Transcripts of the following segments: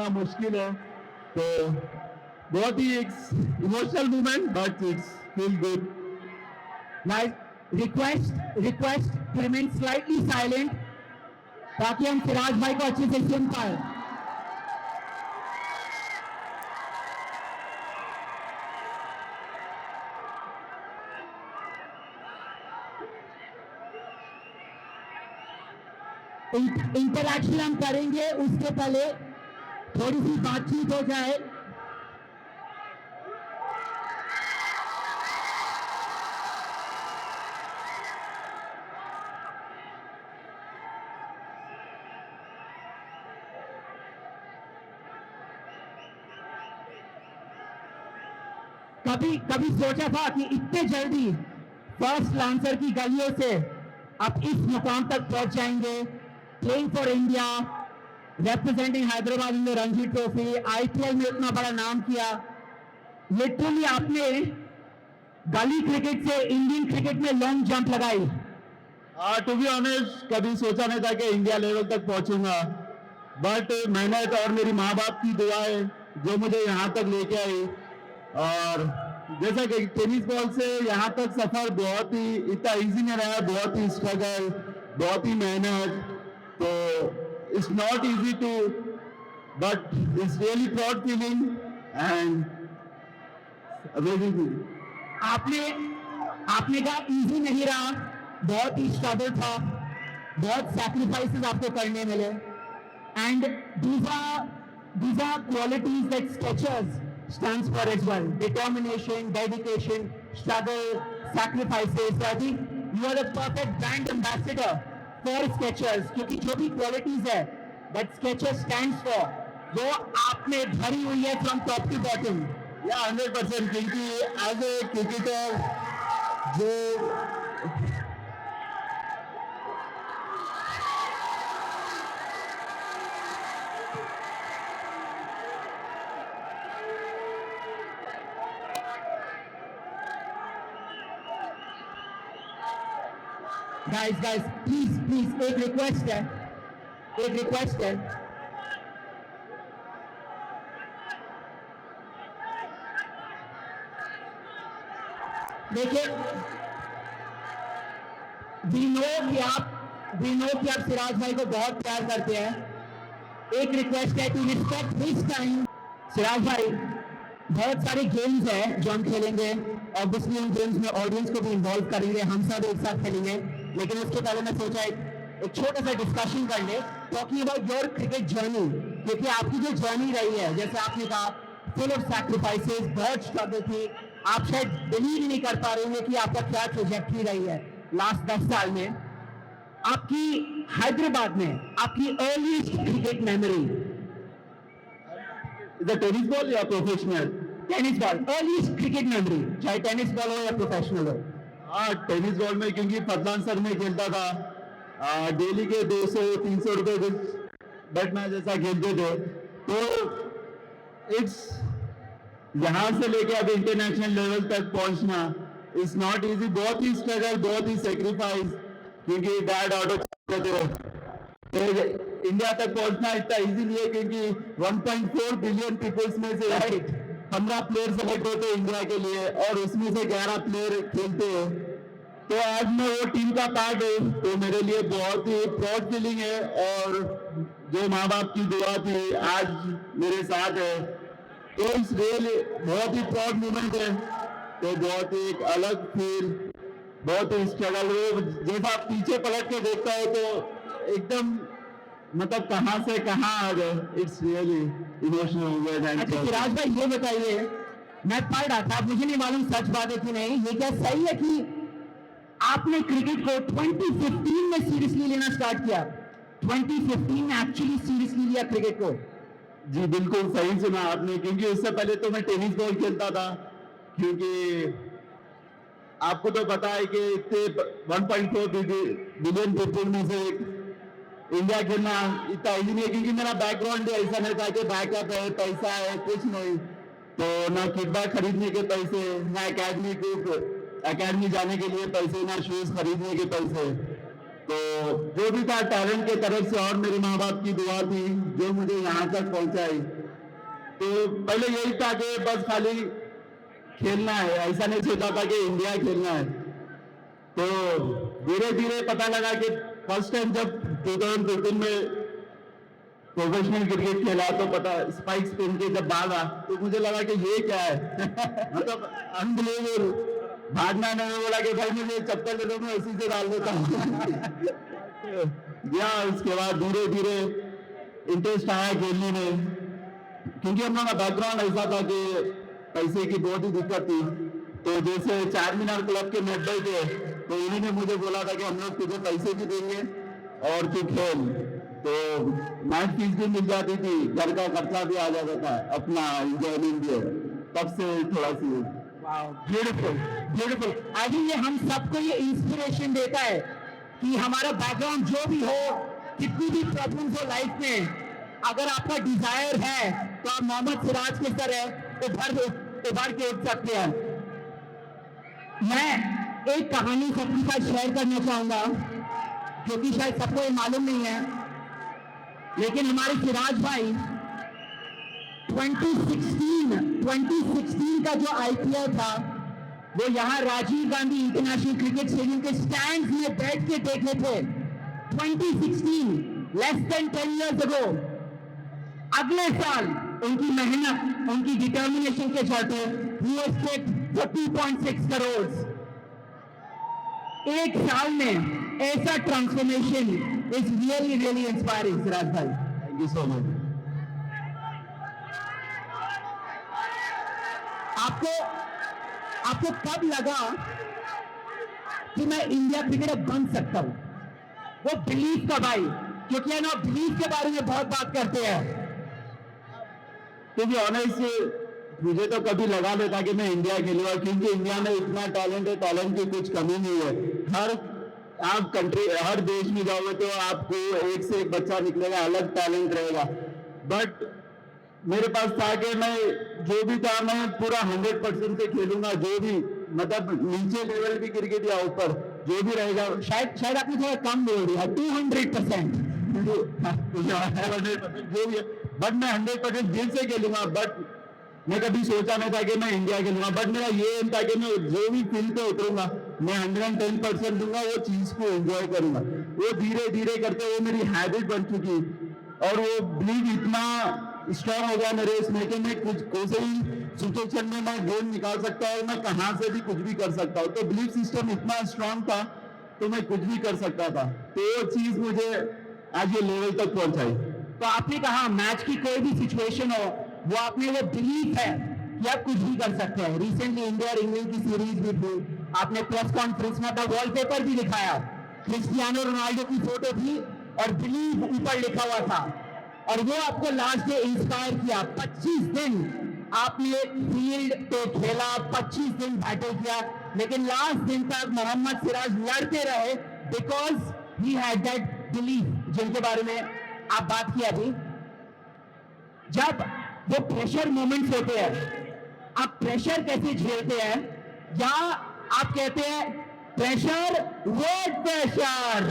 मुश्किल है, तो बहुत ही एक emotional movement, but it's feel good. Request to remain slightly silent ताकि हम सिराज भाई को अच्छे से सुन पाए. इंटरैक्शन हम करेंगे, उसके पहले थोड़ी सी बातचीत हो जाए. कभी सोचा था कि इतने जल्दी फर्स्ट लांसर की गलियों से आप इस मुकाम तक पहुंच जाएंगे. Playing for India, representing Hyderabad in the Ranji Trophy, IPL में इतना बड़ा नाम किया. लिटरली आपने गली क्रिकेट से इंडियन क्रिकेट में लॉन्ग जंप लगाई. टू बी ऑनेस्ट, कभी सोचा नहीं था कि इंडिया लेवल तक पहुंचूंगा, बट मेहनत और मेरी माँ बाप की दुआ है जो मुझे यहाँ तक लेके आई. और जैसा कि टेनिस बॉल से यहाँ तक सफर बहुत ही इतना इजी नहीं रहा, बहुत ही स्ट्रगल, बहुत ही मेहनत. तो it's not easy to, but it's really proud feeling and amazing. आपने कहा इजी नहीं रहा, बहुत ही स्ट्रगल था, बहुत सैक्रिफाइसेस आपको करने मिले. And these are qualities that Skechers stands for as well. Determination, dedication, struggle, sacrifices. So I think you are the perfect brand ambassador for Skechers, क्योंकि जो भी क्वालिटीज है that Skechers stands for, वो आपने भरी हुई है from top to bottom. या 100%, क्योंकि एज ए क्रिकेटर जो guys please एक रिक्वेस्ट है. देखिए, वी नो कि आप सिराज भाई को बहुत प्यार करते हैं. एक रिक्वेस्ट है to respect his time. Siraj भाई, बहुत सारे गेम्स हैं जो हम खेलेंगे. ऑब्वियसली इन गेम्स में ऑडियंस को भी इन्वॉल्व करेंगे, हम सब एक साथ खेलेंगे. लेकिन उसके पहले मैं सोचा एक छोटा सा डिस्कशन कर ले, talking about your cricket journey. क्योंकि आपकी जो जर्नी रही है, जैसे आपने कहा, फुल ऑफ सैक्रिफाइसेस, बहुत स्ट्रगल थी. आप शायद बिलीव ही नहीं कर पा रहे होंगे कि आपका क्या ट्रैजेक्टरी रही है लास्ट 10 साल में. आपकी हैदराबाद में आपकी earliest cricket memory. The tennis ball या professional? Tennis ball, earliest cricket memory, चाहे टेनिस बॉल हो या प्रोफेशनल हो. हाँ, टेनिस बॉल में, क्योंकि फरदान सर में खेलता था. डेली के 200-300 रुपए बैट मैच जैसा खेलते थे. तो इट्स यहाँ से लेके अब इंटरनेशनल लेवल तक पहुंचना इज नॉट इजी. बहुत ही स्ट्रगल, बहुत ही सेक्रीफाइस, क्योंकि डैड ऑटो चलाते थे। तो इंडिया तक पहुंचना इतना इजी नहीं है, क्योंकि 1.4 बिलियन पीपल्स में से 15 प्लेयर सेलेक्ट होते हैं इंडिया के लिए, और उसमें से 11 प्लेयर खेलते हैं। तो आज मैं वो टीम का पार्ट हूँ, तो मेरे लिए बहुत ही प्राउड फीलिंग है। और जो माँ बाप की दुआ थी आज मेरे साथ है, तो इस रियली बहुत ही प्राउड मोमेंट है। तो बहुत ही एक अलग फील, बहुत ही स्ट्रगल हो, जैसा आप पीछे पलट के देखता हो तो एकदम मतलब कहाँ से कहाँ आ गए। It's really emotional. अच्छा सिराज भाई ये बताइए, मैं पढ़ रहा था, मुझे नहीं मालूम सच बात है कि नहीं, ये क्या सही है कि आपने क्रिकेट को 2015 में सीरियसली लेना स्टार्ट किया? 2015 में एक्चुअली सीरियसली लिया क्रिकेट को? जी बिल्कुल सही सुना आपने, क्योंकि उससे पहले तो मैं टेनिस बॉल खेलता था। क्योंकि आपको तो पता है कि इतने 1.4 बिलियन पीपल में से इंडिया खेलना इतना इजी नहीं है, क्योंकि मेरा बैकग्राउंड ऐसा नहीं था कि बैकअप है, पैसा है, कुछ नहीं। तो ना किटबैग खरीदने के पैसे, ना एकेडमी जाने के लिए पैसे, ना शूज खरीदने के पैसे। तो जो भी था टैलेंट के तरफ से, और मेरे माँ बाप की दुआ थी जो मुझे यहाँ तक पहुंचाई। तो पहले यही था कि बस खाली खेलना है, ऐसा नहीं सोचा था कि इंडिया खेलना है। तो धीरे धीरे पता लगा कि फर्स्ट टाइम जब 2015 में प्रोफेशनल क्रिकेट खेला तो पता स्पाइक्स पहन के जब भागा तो मुझे लगा कि ये क्या है मतलब अनबिलीवेबल। भागना नहीं, बोला कि भाई मुझे चप्पल दे दो, मैं उसी से डाल देता हूँ। या उसके बाद धीरे धीरे इंटरेस्ट आया खेलने में, क्योंकि हम लोग का बैकग्राउंड ऐसा था कि पैसे की बहुत ही दिक्कत थी। तो जैसे चार मीनार क्लब के मेंबर थे, तो उन्होंने मुझे बोला था कि हम लोग तुझे पैसे भी देंगे और तू खेल। तो मैच फीस भी मिल जाती थी, घर का खर्चा भी आ जाता था, अपना एंजॉयमेंट भी। तब से थोड़ा सी ब्यूटीफुल ब्यूटीफुल। आई थिंक ये हम सबको ये इंस्पिरेशन देता है कि हमारा बैकग्राउंड जो भी हो, कितनी भी प्रॉब्लम्स हो लाइफ में, अगर आपका डिजायर है तो आप मोहम्मद सिराज के तरह उभर के उठ सकते हैं। मैं एक कहानी सबके साथ शेयर करना चाहूंगा, जो कि शायद सबको ये मालूम नहीं है, लेकिन हमारे सिराज भाई 2016 का जो आईपीएल था वो यहाँ Rajiv Gandhi international cricket stadium के स्टैंड्स में बैठ के देखे थे। 2016, लेस देन 10 years ago। अगले साल उनकी मेहनत, उनकी डिटर्मिनेशन के चलते he was paid for 2.6 crore. एक साल में ऐसा transformation is really really inspiring. Siraj भाई थैंक यू सो मच। आपको कब लगा कि मैं इंडिया क्रिकेटर बन सकता हूं? वो बिलीफ कब आई? क्योंकि है ना, बिलीफ के बारे में बहुत बात करते हैं। टू बी ऑनेस्ट, मुझे तो कभी लगा नहीं था कि मैं इंडिया खेलूंगा, क्योंकि इंडिया में इतना टैलेंट है, टैलेंट की कुछ कमी नहीं है। आप कंट्री, हर देश में जाओगे तो आपको एक से एक बच्चा निकलेगा, अलग टैलेंट रहेगा। बट मेरे पास था कि मैं जो भी था मैं पूरा 100% से खेलूंगा, जो भी मतलब नीचे लेवल भी क्रिकेट या ऊपर जो भी रहेगा। शायद आपने थोड़ा कम बोल दिया, 200%। जो भी है, बट मैं 100% दिल से खेलूंगा। बट मैं कभी सोचा नहीं था कि मैं इंडिया खेलूंगा, बट मेरा ये एम था कि मैं जो भी फील्ड पे उतरूंगा मैं 110% दूंगा, वो चीज को एंजॉय करूंगा। वो धीरे धीरे करके वो मेरी हैबिट बन चुकी, और वो बिलीव इतना स्ट्रॉन्ग हो गया मेरे इसमें कि मैं कोई ही सिचुएशन में मैं गेम निकाल सकता हूँ, मैं कहां से भी कुछ भी कर सकता हूँ। तो बिलीफ सिस्टम इतना स्ट्रॉन्ग था तो मैं कुछ भी कर सकता था। तो वो चीज मुझे आज ये लेवल तक पहुंचाई। तो आपने कहा मैच की कोई भी सिचुएशन हो, वो आपने वो बिलीफ है कि आप कुछ भी कर सकते हैं। रिसेंटली इंडिया और इंग्लैंड की सीरीज भी थी, आपने प्रेस कॉन्फ्रेंस में अपना वॉलपेपर भी दिखाया, क्रिस्टियानो रोनाल्डो की फोटो थी और बिलीव ऊपर लिखा हुआ था, और वो आपको लास्ट डे इंस्पायर किया। 25 दिन आपने फील्ड पे खेला, 25 दिन बैटल किया, लेकिन लास्ट दिन तक मोहम्मद सिराज लड़ते रहे because he had that belief, जिनके बारे में आप बात की अभी। जब वो प्रेशर मोमेंट्स होते हैं, आप प्रेशर कैसे झेलते हैं, या आप कहते हैं pressure, weight pressure.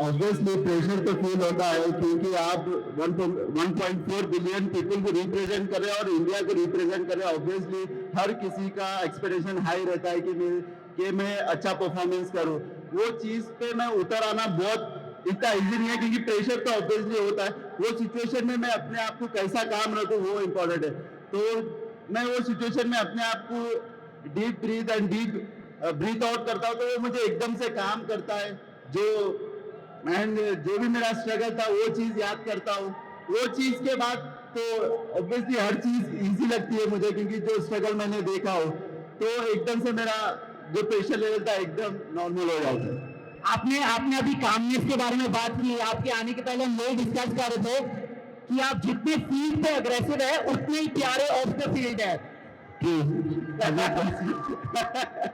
Obviously pressure तो फील होता है क्योंकि आप 1.4 बिलियन पीपल को रिप्रेजेंट कर रहे हैं और इंडिया को रिप्रेजेंट कर रहे हैं। ऑब्वियसली हर किसी का एक्सपेक्टेशन हाई रहता है कि मैं अच्छा परफॉर्मेंस करूं। वो चीज पे मैं उतर आना बहुत इतना इजी नहीं है क्योंकि प्रेशर तो ऑब्वियसली होता है। वो सिचुएशन में मैं अपने आप को कैसा काम रखूं वो इम्पोर्टेंट है। तो मैं वो सिचुएशन में अपने आप को deep breath and deep breath out करता हूँ तो वो मुझे एकदम से काम करता है। जो भी मेरा स्ट्रगल था वो चीज याद करता हूँ। वो चीज के बाद तो ऑब्वियसली हर चीज इजी लगती है मुझे क्योंकि जो स्ट्रगल मैंने देखा हो तो एकदम से मेरा जो प्रेशर लेवल था एकदम नॉर्मल हो जाता है। आपने अभी कामनेस के बारे में बात की। आपके आने के पहले हम यही डिस्कस कर रहे थे कि आप जितने फील्ड पे अग्रेसिव है उतने ही प्यारे ऑफ द फील्ड है।